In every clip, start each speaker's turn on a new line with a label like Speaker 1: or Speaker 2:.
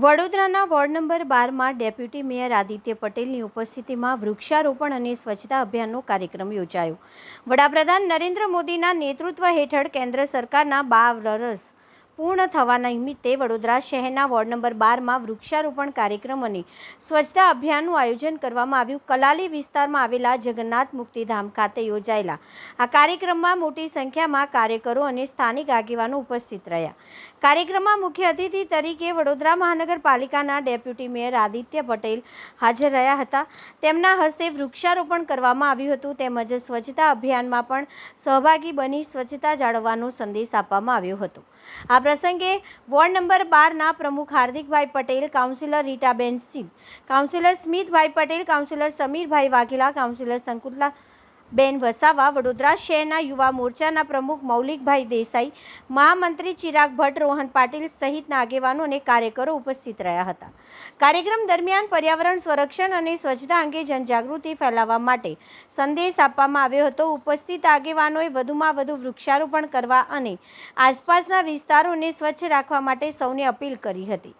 Speaker 1: વડોદરાના ward number 12માં deputy mayor Aditya પટેલની ઉપસ્થિતિમાં વૃક્ષારોપણ અને સ્વચ્છતા અભિયાનનો કાર્યક્રમ યોજાયો। વડાપ્રધાન નરેન્દ્ર મોદીના નેતૃત્વ હેઠળ કેન્દ્ર સરકારના 12 વર્ષ પૂર્ણ થવાના નિમિત્તે વડોદરા શહેરના વોર્ડ નંબર 12માં વૃક્ષારોપણ કાર્યક્રમ અને સ્વચ્છતા અભિયાનનું આયોજન કરવામાં આવ્યું। કલાલી વિસ્તારમાં આવેલા જગન્નાથ મુક્તિધામ ખાતે યોજાયેલા આ કાર્યક્રમમાં મોટી સંખ્યામાં કાર્યકરો અને સ્થાનિક આગેવાનો ઉપસ્થિત રહ્યા। કાર્યક્રમમાં મુખ્ય અતિથિ તરીકે વડોદરા મહાનગરપાલિકાના ડેપ્યુટી મેયર આદિત્ય પટેલ હાજર રહ્યા હતા। તેમના હસ્તે વૃક્ષારોપણ કરવામાં આવ્યું હતું તેમજ સ્વચ્છતા અભિયાનમાં પણ સહભાગી બની સ્વચ્છતા જાળવવાનો સંદેશ આપવામાં આવ્યો હતો। આ પ્રસંગે વોર્ડ નંબર 12ના પ્રમુખ હાર્દિકભાઈ પટેલ, કાઉન્સિલર રીટાબેન સિંહ, કાઉન્સિલર સ્મિતભાઈ પટેલ, કાઉન્સિલર સમીરભાઈ વાઘેલા, કાઉન્સિલર સંકુલાબેન વસાવા, વડોદરા શહેરના યુવા મોરચાના પ્રમુખ મૌલિકભાઈ દેસાઈ, મહામંત્રી ચિરાગ ભટ્ટ, રોહન પાટીલ સહિતના આગેવાનો અને કાર્યકરો ઉપસ્થિત રહ્યા હતા। કાર્યક્રમ દરમિયાન પર્યાવરણ સંરક્ષણ અને સ્વચ્છતા અંગે જનજાગૃતિ ફેલાવવા માટે સંદેશ આપવામાં આવ્યો હતો। ઉપસ્થિત આગેવાનોએ વધુમાં વધુ વૃક્ષારોપણ કરવા અને આસપાસના વિસ્તારોને સ્વચ્છ રાખવા માટે સૌને અપીલ કરી હતી।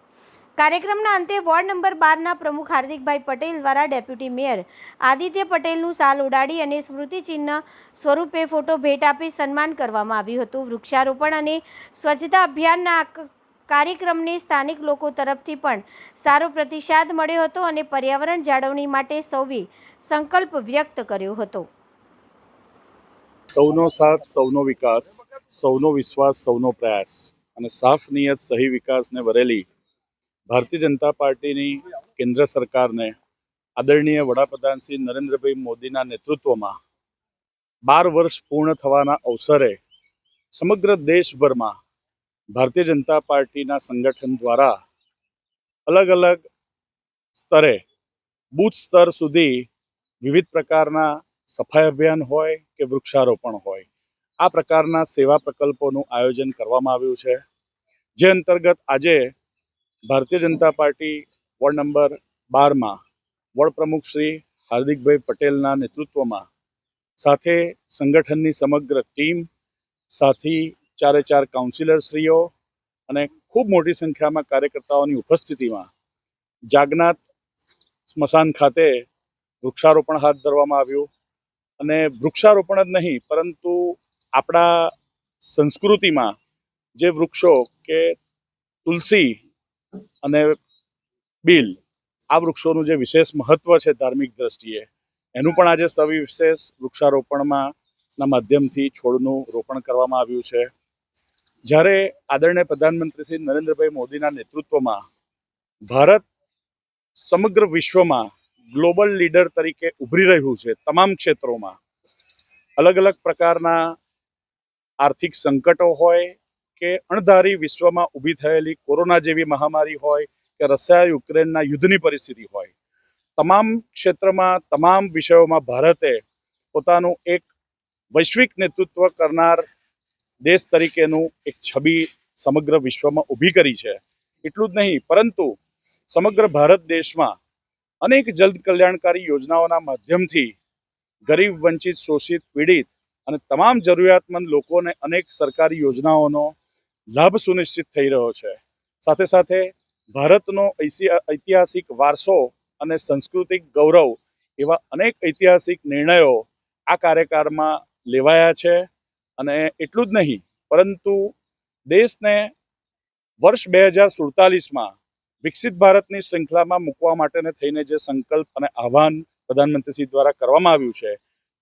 Speaker 1: કાર્યક્રમના અંતે વોર્ડ નંબર 12ના પ્રમુખ હાર્દિકભાઈ પટેલ દ્વારા ડેપ્યુટી મેયર આદિત્ય પટેલનું શાલ ઉડાડી અને સ્મૃતિચિહ્ન સ્વરૂપે ફોટો ભેટ આપી સન્માન કરવામાં આવ્યું હતું। વૃક્ષારોપણ અને સ્વચ્છતા અભિયાનના કાર્યક્રમને સ્થાનિક લોકો તરફથી પણ સારો પ્રતિસાદ મળ્યો હતો અને પર્યાવરણ જાળવણી માટે સૌએ સંકલ્પ વ્યક્ત કર્યો હતો।
Speaker 2: સૌનો સાથ, સૌનો વિકાસ, સૌનો વિશ્વાસ, સૌનો પ્રયાસ અને સાફ નિયત સહી વિકાસને વરેલી ભારતીય જનતા પાર્ટીની કેન્દ્ર સરકારને આદરણીય વડાપ્રધાન શ્રી નરેન્દ્રભાઈ મોદીના નેતૃત્વમાં 12 વર્ષ પૂર્ણ થવાના અવસરે સમગ્ર દેશભરમાં ભારતીય જનતા પાર્ટીના સંગઠન દ્વારા અલગ અલગ સ્તરે બૂથ સ્તર સુધી વિવિધ પ્રકારના સફાઈ અભિયાન હોય કે વૃક્ષારોપણ હોય આ પ્રકારના સેવા પ્રકલ્પોનું આયોજન કરવામાં આવ્યું છે, જે અંતર્ગત આજે Bharatiya Janata party ward number 12માં ward પ્રમુખ શ્રી હાર્દિકભાઈ પટેલના નેતૃત્વમાં સાથે સંગઠનની સમગ્ર ટીમ, સાથી 4 કાઉન્સિલરશ્રીઓ અને ખૂબ મોટી સંખ્યામાં કાર્યકર્તાઓની ઉપસ્થિતિમાં જાગનાથ સ્મશાન ખાતે વૃક્ષારોપણ હાથ ધરવામાં આવ્યું। અને વૃક્ષારોપણ જ નહીં પરંતુ આપણા સંસ્કૃતિમાં જે વૃક્ષો કે તુલસી અને બીલ આ વૃક્ષોનું જે વિશેષ મહત્વ છે ધાર્મિક દ્રષ્ટિએ એનું પણ આજે સવિશેષ વૃક્ષારોપણના માધ્યમથી છોડનું રોપણ કરવામાં આવ્યું છે। જ્યારે આદરણીય પ્રધાનમંત્રી શ્રી નરેન્દ્રભાઈ મોદીના નેતૃત્વમાં ભારત સમગ્ર વિશ્વમાં ગ્લોબલ લીડર તરીકે ઉભરી રહ્યું છે, તમામ ક્ષેત્રોમાં અલગ અલગ પ્રકારના આર્થિક સંકટો હોય કે અણધારી વિશ્વમાં ઊભી થયેલી કોરોના જેવી મહામારી હોય કે રશિયા યુક્રેનના યુદ્ધની પરિસ્થિતિ હોય, તમામ ક્ષેત્રમાં તમામ વિષયોમાં ભારતે પોતાનું એક વૈશ્વિક નેતૃત્વ કરનાર દેશ તરીકેનું એક છબી સમગ્ર વિશ્વમાં ઊભી કરી છે। એટલું જ નહીં પરંતુ સમગ્ર ભારત દેશમાં અનેક જન કલ્યાણકારી યોજનાઓના માધ્યમથી ગરીબ, વંચિત, શોષિત, પીડિત અને તમામ જરૂરિયાતમંદ લોકોને અનેક સરકારી યોજનાઓનો લાભ સુનિશ્ચિત થઈ રહ્યો છે। સાથે સાથે ભારતનો ઐતિહાસિક વારસો અને સાંસ્કૃતિક ગૌરવ એવા અનેક ઐતિહાસિક નિર્ણયો આ કાર્યકાળમાં લેવાયા છે। અને એટલું જ નહીં પરંતુ દેશને વર્ષ 2047માં વિકસિત ભારતની શ્રૃંખલામાં મૂકવા માટેને થઈને જે સંકલ્પ અને આહ્વાન પ્રધાનમંત્રીશ્રી દ્વારા કરવામાં આવ્યું છે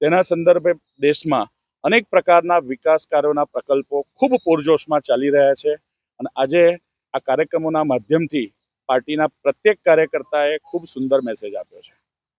Speaker 2: તેના સંદર્ભે દેશમાં અનેક પ્રકારના વિકાસ કાર્યોના પ્રકલ્પો ખૂબ પૂરજોશમાં ચાલી રહ્યા છે। અને આજે આ કાર્યક્રમોના માધ્યમથી પાર્ટીના પ્રત્યેક કાર્યકર્તાએ ખૂબ સુંદર મેસેજ આપ્યો છે।